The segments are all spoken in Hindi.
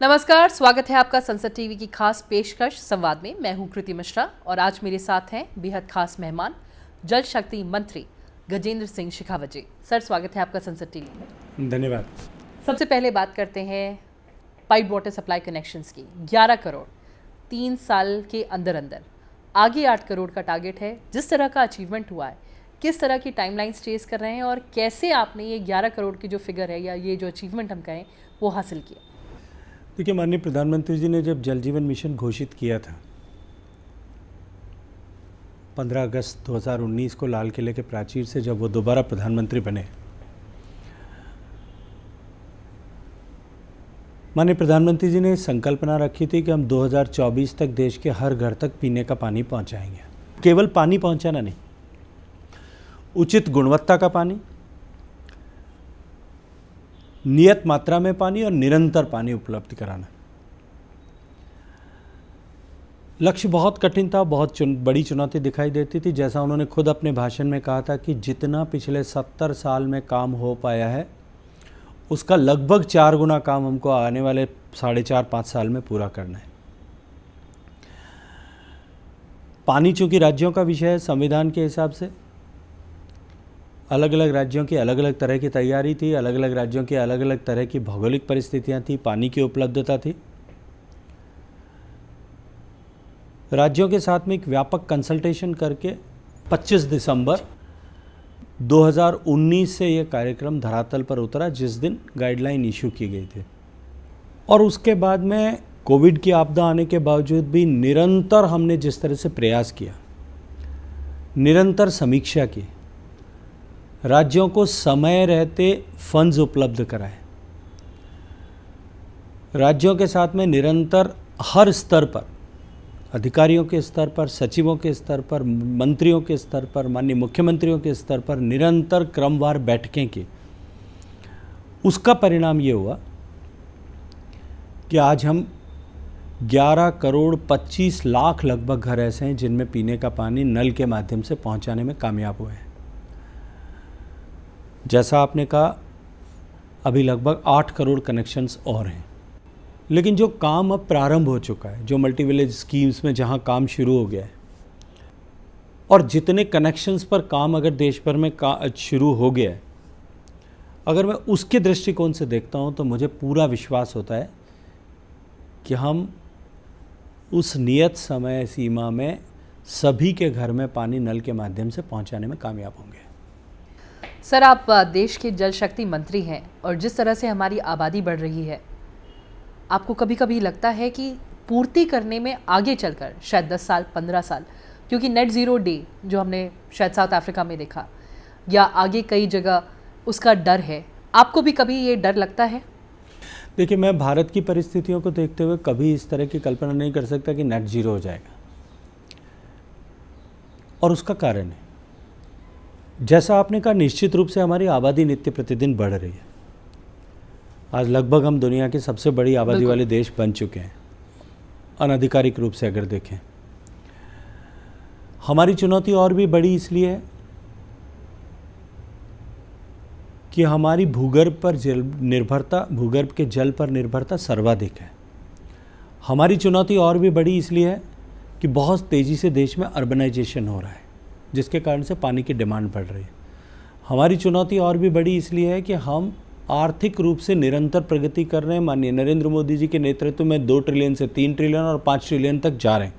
नमस्कार, स्वागत है आपका संसद टीवी की खास पेशकश संवाद में। मैं हूं कृति मिश्रा और आज मेरे साथ हैं बेहद खास मेहमान जल शक्ति मंत्री गजेंद्र सिंह शेखावत जी। सर, स्वागत है आपका संसद टीवी में। धन्यवाद। सबसे पहले बात करते हैं पाइप वाटर सप्लाई कनेक्शंस की। 11 करोड़ 3 साल के अंदर अंदर, आगे 8 करोड़ का टारगेट है। जिस तरह का अचीवमेंट हुआ है, किस तरह की टाइमलाइंस चेस कर रहे हैं और कैसे आपने ये 11 करोड़ की जो फिगर है या ये जो अचीवमेंट हम कहें वो हासिल किया? देखिए, माननीय प्रधानमंत्री जी ने जब जल जीवन मिशन घोषित किया था 15 अगस्त 2019 को लाल किले के प्राचीर से, जब वो दोबारा प्रधानमंत्री बने, माननीय प्रधानमंत्री जी ने संकल्पना रखी थी कि हम 2024 तक देश के हर घर तक पीने का पानी पहुंचाएंगे। केवल पानी पहुंचाना नहीं, उचित गुणवत्ता का पानी, नियत मात्रा में पानी और निरंतर पानी उपलब्ध कराना। लक्ष्य बहुत कठिन था, बहुत बड़ी चुनौती दिखाई देती थी। जैसा उन्होंने खुद अपने भाषण में कहा था कि जितना पिछले 70 साल में काम हो पाया है, उसका लगभग 4 गुना काम हमको आने वाले 4.5-5 साल में पूरा करना है। पानी चूंकि राज्यों का विषय है, संविधान के हिसाब से अलग अलग राज्यों की अलग अलग तरह की तैयारी थी, अलग अलग राज्यों की अलग अलग तरह की भौगोलिक परिस्थितियां थी, पानी की उपलब्धता थी। राज्यों के साथ में एक व्यापक कंसल्टेशन करके 25 दिसंबर 2019 से ये कार्यक्रम धरातल पर उतरा, जिस दिन गाइडलाइन इशू की गई थी। और उसके बाद में कोविड की आपदा आने के बावजूद भी निरंतर हमने जिस तरह से प्रयास किया, निरंतर समीक्षा की, राज्यों को समय रहते फंड्स उपलब्ध कराए, राज्यों के साथ में निरंतर हर स्तर पर, अधिकारियों के स्तर पर, सचिवों के स्तर पर, मंत्रियों के स्तर पर, माननीय मुख्यमंत्रियों के स्तर पर निरंतर क्रमवार बैठकें की। उसका परिणाम ये हुआ कि आज हम 11 करोड़ 25 लाख लगभग घर ऐसे हैं जिनमें पीने का पानी नल के माध्यम से पहुंचाने में कामयाब हुए हैं। जैसा आपने कहा, अभी लगभग 8 करोड़ कनेक्शंस और हैं। लेकिन जो काम अब प्रारंभ हो चुका है, जो मल्टी विलेज स्कीम्स में जहां काम शुरू हो गया है, और जितने कनेक्शंस पर काम अगर देश भर में शुरू हो गया है, अगर मैं उसके दृष्टिकोण से देखता हूं तो मुझे पूरा विश्वास होता है कि हम उस नियत समय सीमा में सभी के घर में पानी नल के माध्यम से पहुंचाने में कामयाब होंगे। सर, आप देश के जल शक्ति मंत्री हैं और जिस तरह से हमारी आबादी बढ़ रही है, आपको कभी कभी लगता है कि पूर्ति करने में आगे चलकर शायद 10 साल 15 साल, क्योंकि नेट ज़ीरो डे जो हमने शायद साउथ अफ्रीका में देखा या आगे कई जगह, उसका डर है, आपको भी कभी ये डर लगता है? देखिए, मैं भारत की परिस्थितियों को देखते हुए कभी इस तरह की कल्पना नहीं कर सकता कि नेट ज़ीरो हो जाएगा। और उसका कारण है, जैसा आपने कहा, निश्चित रूप से हमारी आबादी नित्य प्रतिदिन बढ़ रही है। आज लगभग हम दुनिया के सबसे बड़ी आबादी वाले देश बन चुके हैं, अनधिकारिक रूप से अगर देखें। हमारी चुनौती और भी बड़ी इसलिए है कि हमारी भूगर्भ के जल पर निर्भरता सर्वाधिक है। हमारी चुनौती और भी बड़ी इसलिए है कि बहुत तेज़ी से देश में अर्बनाइजेशन हो रहा है, जिसके कारण से पानी की डिमांड बढ़ रही है। हमारी चुनौती और भी बड़ी इसलिए है कि हम आर्थिक रूप से निरंतर प्रगति कर रहे हैं। माननीय नरेंद्र मोदी जी के नेतृत्व में 2 ट्रिलियन से 3 ट्रिलियन और 5 ट्रिलियन तक जा रहे हैं।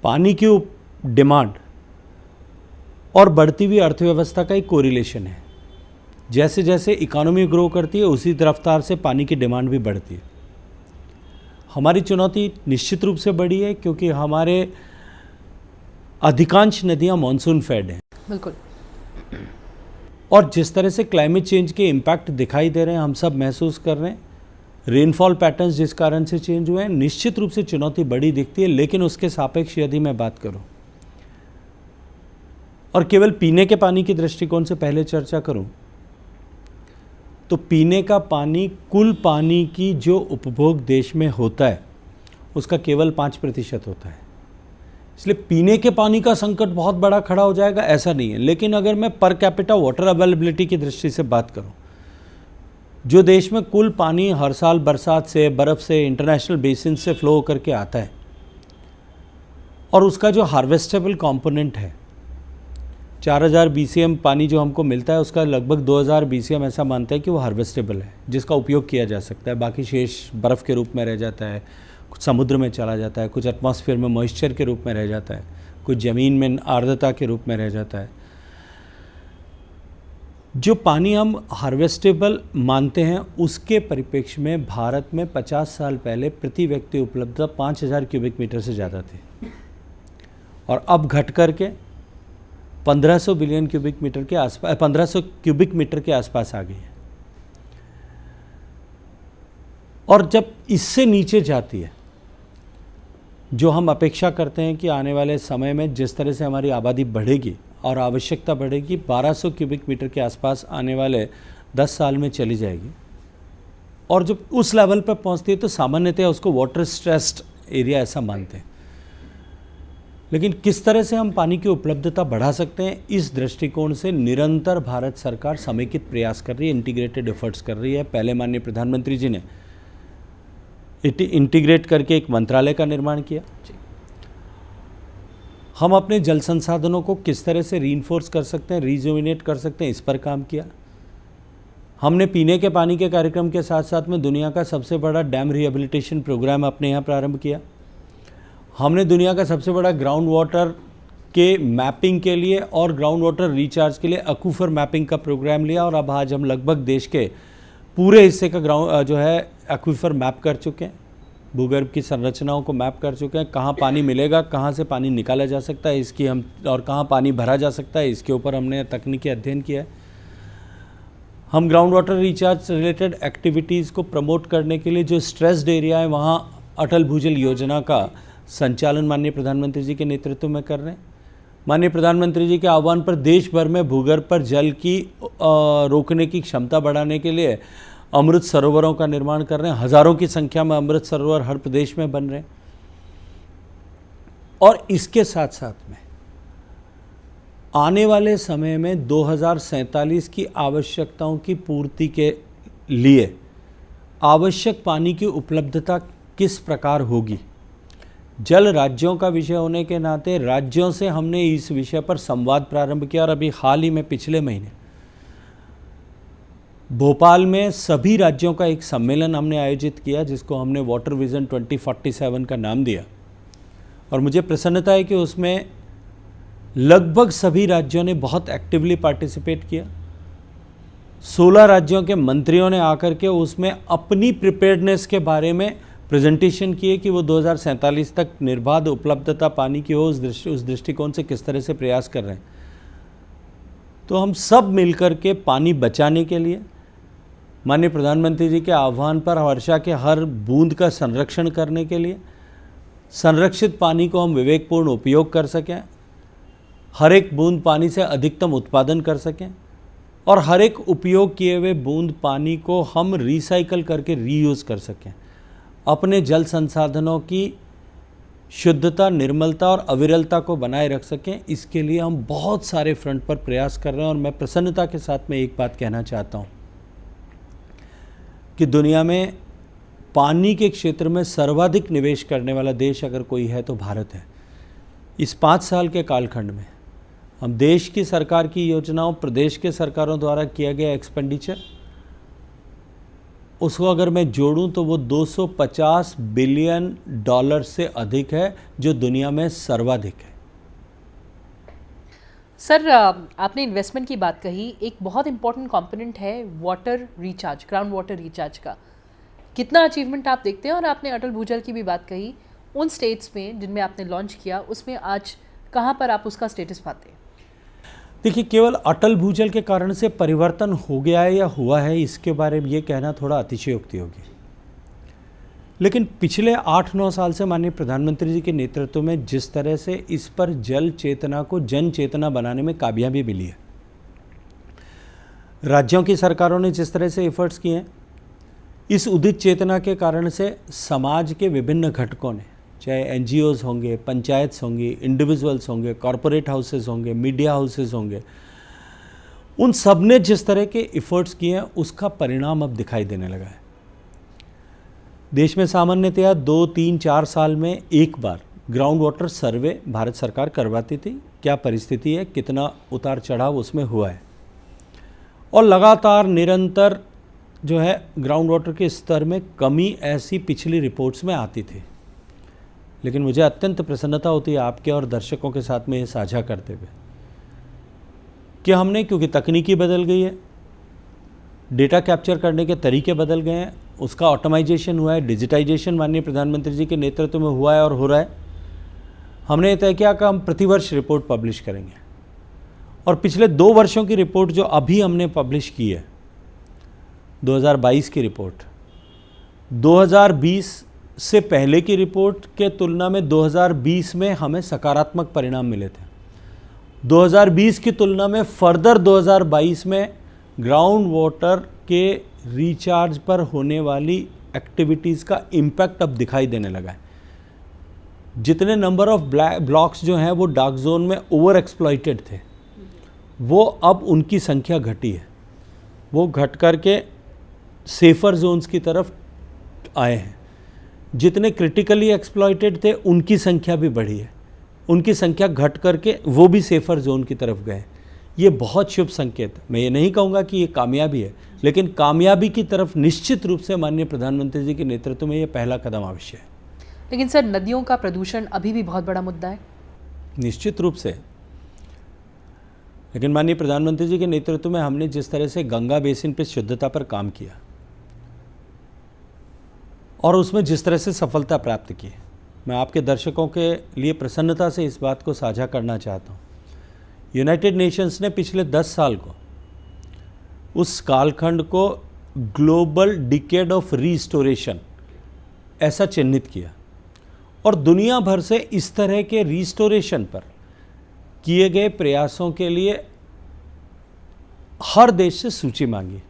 पानी की डिमांड और बढ़ती हुई अर्थव्यवस्था का एक कोरिलेशन है। जैसे जैसे इकोनॉमी ग्रो करती है, उसी रफ्तार से पानी की डिमांड भी बढ़ती है। हमारी चुनौती निश्चित रूप से बड़ी है क्योंकि हमारे अधिकांश नदियां मॉनसून फेड हैं। बिल्कुल। और जिस तरह से क्लाइमेट चेंज के इम्पैक्ट दिखाई दे रहे हैं, हम सब महसूस कर रहे हैं, रेनफॉल पैटर्न्स जिस कारण से चेंज हुए हैं, निश्चित रूप से चुनौती बड़ी दिखती है। लेकिन उसके सापेक्ष यदि मैं बात करूं और केवल पीने के पानी की दृष्टिकोण से पहले चर्चा करूं, तो पीने का पानी, कुल पानी की जो उपभोग देश में होता है, उसका केवल 5% होता है। इसलिए पीने के पानी का संकट बहुत बड़ा खड़ा हो जाएगा, ऐसा नहीं है। लेकिन अगर मैं पर कैपिटा वाटर अवेलेबिलिटी की दृष्टि से बात करूं, जो देश में कुल पानी हर साल बरसात से, बर्फ़ से, इंटरनेशनल बेसिन से फ्लो करके आता है, और उसका जो हार्वेस्टेबल कंपोनेंट है 4000 BCM पानी जो हमको मिलता है, उसका लगभग 2000 BCM ऐसा मानते हैं कि वो हार्वेस्टेबल है, जिसका उपयोग किया जा सकता है। बाकी शेष बर्फ़ के रूप में रह जाता है, कुछ समुद्र में चला जाता है, कुछ एटमॉस्फेयर में मॉइस्चर के रूप में रह जाता है, कुछ ज़मीन में आर्द्रता के रूप में रह जाता है। जो पानी हम हार्वेस्टेबल मानते हैं, उसके परिप्रेक्ष्य में भारत में 50 साल पहले प्रति व्यक्ति उपलब्धता 5000 क्यूबिक मीटर से ज़्यादा थी, और अब घट करके 1500 बिलियन क्यूबिक मीटर के आसपास, 1500 क्यूबिक मीटर के आसपास आ गई है। और जब इससे नीचे जाती है, जो हम अपेक्षा करते हैं कि आने वाले समय में जिस तरह से हमारी आबादी बढ़ेगी और आवश्यकता बढ़ेगी, 1200 क्यूबिक मीटर के आसपास आने वाले 10 साल में चली जाएगी। और जब उस लेवल पर पहुंचती है तो सामान्यतः उसको वाटर स्ट्रेस्ड एरिया ऐसा मानते हैं। लेकिन किस तरह से हम पानी की उपलब्धता बढ़ा सकते हैं, इस दृष्टिकोण से निरंतर भारत सरकार समेकित प्रयास कर रही है, इंटीग्रेटेड एफर्ट्स कर रही है। पहले माननीय प्रधानमंत्री जी ने इंटीग्रेट करके एक मंत्रालय का निर्माण किया। हम अपने जल संसाधनों को किस तरह से रीइंफोर्स कर सकते हैं, रिजुविनेट कर सकते हैं, इस पर काम किया। हमने पीने के पानी के कार्यक्रम के साथ साथ में दुनिया का सबसे बड़ा डैम रिहेबिलिटेशन प्रोग्राम अपने यहाँ प्रारंभ किया। हमने दुनिया का सबसे बड़ा ग्राउंड वाटर के मैपिंग के लिए और ग्राउंड वाटर रिचार्ज के लिए अक्यूफर मैपिंग का प्रोग्राम लिया, और अब आज हम लगभग देश के पूरे हिस्से का ग्राउंड जो है एक्वीफर मैप कर चुके हैं, भूगर्भ की संरचनाओं को मैप कर चुके हैं। कहाँ पानी मिलेगा, कहाँ से पानी निकाला जा सकता है इसकी हम, और कहाँ पानी भरा जा सकता है, इसके ऊपर हमने तकनीकी अध्ययन किया है। हम ground water recharge related activities को प्रमोट करने के लिए जो स्ट्रेस्ड एरिया है, वहाँ अटल भूजल योजना का संचालन माननीय प्रधानमंत्री जी के नेतृत्व में कर रहे हैं। माननीय प्रधानमंत्री जी के आह्वान पर देश भर में भूगर्भ पर जल की रोकने की क्षमता बढ़ाने के लिए अमृत सरोवरों का निर्माण कर रहे हैं। हज़ारों की संख्या में अमृत सरोवर हर प्रदेश में बन रहे हैं। और इसके साथ साथ में आने वाले समय में 2047 की आवश्यकताओं की पूर्ति के लिए आवश्यक पानी की उपलब्धता किस प्रकार होगी, जल राज्यों का विषय होने के नाते राज्यों से हमने इस विषय पर संवाद प्रारंभ किया। और अभी हाल ही में पिछले महीने भोपाल में सभी राज्यों का एक सम्मेलन हमने आयोजित किया, जिसको हमने वाटर विजन 2047 का नाम दिया। और मुझे प्रसन्नता है कि उसमें लगभग सभी राज्यों ने बहुत एक्टिवली पार्टिसिपेट किया। 16 राज्यों के मंत्रियों ने आकर के उसमें अपनी प्रिपेयर्डनेस के बारे में प्रेजेंटेशन किए कि वो 2047 तक निर्बाध उपलब्धता पानी की हो, उस दृष्टिकोण से किस तरह से प्रयास कर रहे हैं। तो हम सब मिलकर के पानी बचाने के लिए, माननीय प्रधानमंत्री जी के आह्वान पर वर्षा के हर बूंद का संरक्षण करने के लिए, संरक्षित पानी को हम विवेकपूर्ण उपयोग कर सकें, हर एक बूंद पानी से अधिकतम उत्पादन कर सकें, और हर एक उपयोग किए हुए बूंद पानी को हम रिसाइकल करके रीयूज़ कर सकें, अपने जल संसाधनों की शुद्धता, निर्मलता और अविरलता को बनाए रख सकें। इसके लिए हम बहुत सारे फ्रंट पर प्रयास कर रहे हैं। और मैं प्रसन्नता के साथ में एक बात कहना चाहता हूँ कि दुनिया में पानी के क्षेत्र में सर्वाधिक निवेश करने वाला देश अगर कोई है तो भारत है। इस 5 साल के कालखंड में हम देश की सरकार की योजनाओं, प्रदेश के सरकारों द्वारा किया गया एक्सपेंडिचर, उसको अगर मैं जोड़ूं तो वो $250 बिलियन से अधिक है, जो दुनिया में सर्वाधिक है। सर, आपने इन्वेस्टमेंट की बात कही, एक बहुत इंपॉर्टेंट कंपोनेंट है water recharge, ground water recharge का कितना अचीवमेंट आप देखते हैं? और आपने अटल भूजल की भी बात कही, उन स्टेट्स में जिनमें आपने लॉन्च किया, उसमें आज कहाँ पर आप उसका स्टेटस पाते हैं? देखिए, केवल अटल भूजल के कारण से परिवर्तन हो गया है या हुआ है, इसके बारे में ये कहना थोड़ा अतिशयोक्ति होगी। लेकिन पिछले 8-9 साल से माननीय प्रधानमंत्री जी के नेतृत्व में जिस तरह से इस पर जल चेतना को जन चेतना बनाने में कामयाबी मिली है, राज्यों की सरकारों ने जिस तरह से एफर्ट्स किए हैं, इस उदित चेतना के कारण से समाज के विभिन्न घटकों ने, चाहे एनजीओज़ होंगे, पंचायत होंगी, इंडिविजुअल्स होंगे, कॉरपोरेट हाउसेस होंगे, मीडिया हाउसेस होंगे, उन सब ने जिस तरह के एफर्ट्स किए हैं उसका परिणाम अब दिखाई देने लगा है। देश में सामान्यतया 2, 3, 4 साल में एक बार ग्राउंड वाटर सर्वे भारत सरकार करवाती थी, क्या परिस्थिति है, कितना उतार चढ़ाव उसमें हुआ है, और लगातार निरंतर जो है ग्राउंड वाटर के स्तर में कमी ऐसी पिछली रिपोर्ट्स में आती थी। लेकिन मुझे अत्यंत प्रसन्नता होती है आपके और दर्शकों के साथ में ये साझा करते हुए कि हमने, क्योंकि तकनीकी बदल गई है, डेटा कैप्चर करने के तरीके बदल गए हैं, उसका ऑटोमाइजेशन हुआ है, डिजिटाइजेशन माननीय प्रधानमंत्री जी के नेतृत्व में हुआ है और हो रहा है। हमने तय किया कि हम प्रतिवर्ष रिपोर्ट पब्लिश करेंगे, और पिछले 2 वर्षों की रिपोर्ट जो अभी हमने पब्लिश की है, 2022 की रिपोर्ट, 2020 से पहले की रिपोर्ट के तुलना में 2020 में हमें सकारात्मक परिणाम मिले थे। 2020 की तुलना में फर्दर 2022 में ग्राउंड वाटर के रिचार्ज पर होने वाली एक्टिविटीज़ का इम्पैक्ट अब दिखाई देने लगा है। जितने नंबर ऑफ ब्लॉक्स जो हैं वो डार्क जोन में ओवर एक्सप्लॉइटेड थे, वो अब उनकी संख्या घटी है, वो घट करके सेफर जोन्स की तरफ आए हैं। जितने क्रिटिकली एक्सप्लॉइटेड थे उनकी संख्या भी बढ़ी है, उनकी संख्या घट करके वो भी सेफर जोन की तरफ गए। ये बहुत शुभ संकेत है। मैं ये नहीं कहूँगा कि ये कामयाबी है, लेकिन कामयाबी की तरफ निश्चित रूप से माननीय प्रधानमंत्री जी के नेतृत्व में ये पहला कदम अवश्य है। लेकिन सर, नदियों का प्रदूषण अभी भी बहुत बड़ा मुद्दा है। निश्चित रूप से, लेकिन माननीय प्रधानमंत्री जी के नेतृत्व में हमने जिस तरह से गंगा बेसिन पर शुद्धता पर काम किया और उसमें जिस तरह से सफलता प्राप्त की, मैं आपके दर्शकों के लिए प्रसन्नता से इस बात को साझा करना चाहता हूँ। यूनाइटेड नेशंस ने पिछले 10 साल को, उस कालखंड को ग्लोबल डिकेड ऑफ रिस्टोरेशन ऐसा चिन्हित किया, और दुनिया भर से इस तरह के रिस्टोरेशन पर किए गए प्रयासों के लिए हर देश से सूची मांगी।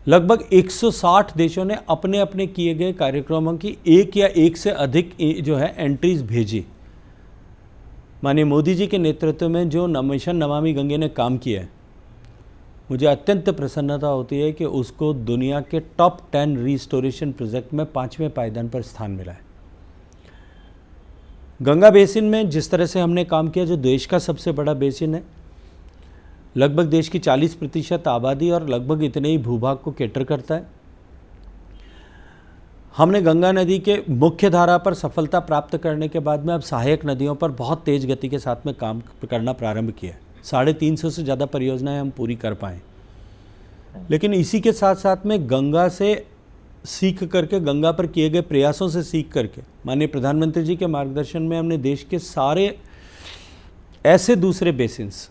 लगभग 160 देशों ने अपने अपने किए गए कार्यक्रमों की एक या एक से अधिक जो है एंट्रीज भेजी। माननीय मोदी जी के नेतृत्व में जो मिशन नमामि गंगे ने काम किया है, मुझे अत्यंत प्रसन्नता होती है कि उसको दुनिया के टॉप 10 रिस्टोरेशन प्रोजेक्ट में 5वें पायदान पर स्थान मिला है। गंगा बेसिन में जिस तरह से हमने काम किया, जो देश का सबसे बड़ा बेसिन है, लगभग देश की 40% आबादी और लगभग इतने ही भूभाग को कैटर करता है, हमने गंगा नदी के मुख्य धारा पर सफलता प्राप्त करने के बाद में अब सहायक नदियों पर बहुत तेज़ गति के साथ में काम करना प्रारंभ किया। 350 से ज़्यादा परियोजनाएं हम पूरी कर पाएँ। लेकिन इसी के साथ साथ में गंगा से सीख करके, गंगा पर किए गए प्रयासों से सीख करके, माननीय प्रधानमंत्री जी के मार्गदर्शन में हमने देश के सारे ऐसे दूसरे बेसिन्स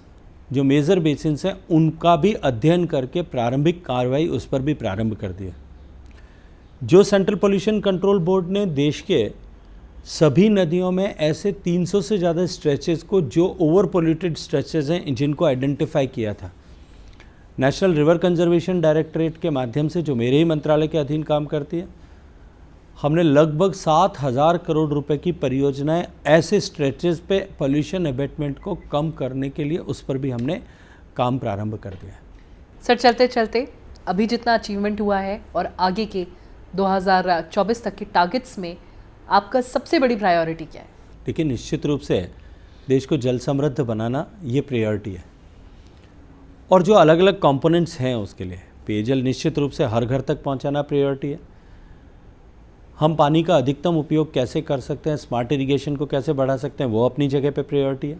जो मेजर बेसिन्स हैं उनका भी अध्ययन करके प्रारंभिक कार्रवाई उस पर भी प्रारंभ कर दिया। जो सेंट्रल पोल्यूशन कंट्रोल बोर्ड ने देश के सभी नदियों में ऐसे 300 से ज़्यादा स्ट्रेचेस को, जो ओवर पोल्यूटेड स्ट्रेचेस हैं, जिनको आइडेंटिफाई किया था, नेशनल रिवर कंजर्वेशन डायरेक्टरेट के माध्यम से, जो मेरे ही मंत्रालय के अधीन काम करती है, हमने लगभग 7,000 करोड़ रुपए की परियोजनाएं ऐसे स्ट्रेचेस पे पोल्यूशन अबेटमेंट को कम करने के लिए, उस पर भी हमने काम प्रारंभ कर दिया। सर, चलते चलते अभी जितना अचीवमेंट हुआ है और आगे के 2024 तक के टारगेट्स में आपका सबसे बड़ी प्रायोरिटी क्या है? देखिए, निश्चित रूप से देश को जल समृद्ध बनाना ये प्रायोरिटी है, और जो अलग अलग कंपोनेंट्स हैं उसके लिए, पेयजल निश्चित रूप से हर घर तक पहुंचाना प्रायोरिटी है। हम पानी का अधिकतम उपयोग कैसे कर सकते हैं, स्मार्ट इरिगेशन को कैसे बढ़ा सकते हैं, वो अपनी जगह पे प्रायोरिटी है।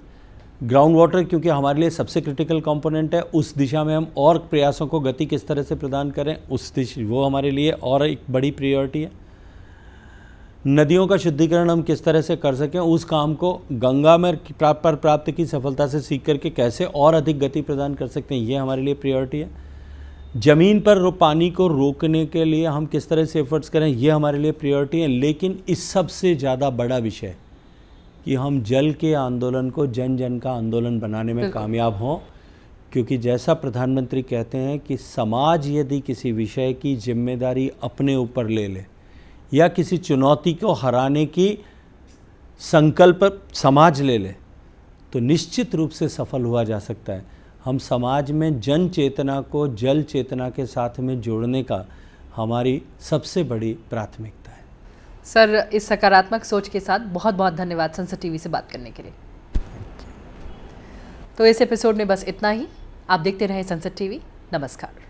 ग्राउंड वाटर क्योंकि हमारे लिए सबसे क्रिटिकल कंपोनेंट है, उस दिशा में हम और प्रयासों को गति किस तरह से प्रदान करें, उस दिशा, वो हमारे लिए और एक बड़ी प्रायोरिटी है। नदियों का शुद्धिकरण हम किस तरह से कर सकें, उस काम को गंगा में प्राप्त की सफलता से सीख करके कैसे और अधिक गति प्रदान कर सकते हैं, ये हमारे लिए प्रायोरिटी है। ज़मीन पर पानी को रोकने के लिए हम किस तरह से एफर्ट्स करें, ये हमारे लिए प्रायोरिटी है। लेकिन इस सबसे ज़्यादा बड़ा विषय कि हम जल के आंदोलन को जन जन का आंदोलन बनाने में कामयाब हों, क्योंकि जैसा प्रधानमंत्री कहते हैं कि समाज यदि किसी विषय की जिम्मेदारी अपने ऊपर ले ले या किसी चुनौती को हराने की संकल्प समाज ले ले, तो निश्चित रूप से सफल हुआ जा सकता है। हम समाज में जन चेतना को जल चेतना के साथ में जोड़ने का हमारी सबसे बड़ी प्राथमिकता है। सर, इस सकारात्मक सोच के साथ बहुत बहुत धन्यवाद संसद टीवी से बात करने के लिए। तो इस एपिसोड में बस इतना ही। आप देखते रहें संसद टीवी। नमस्कार।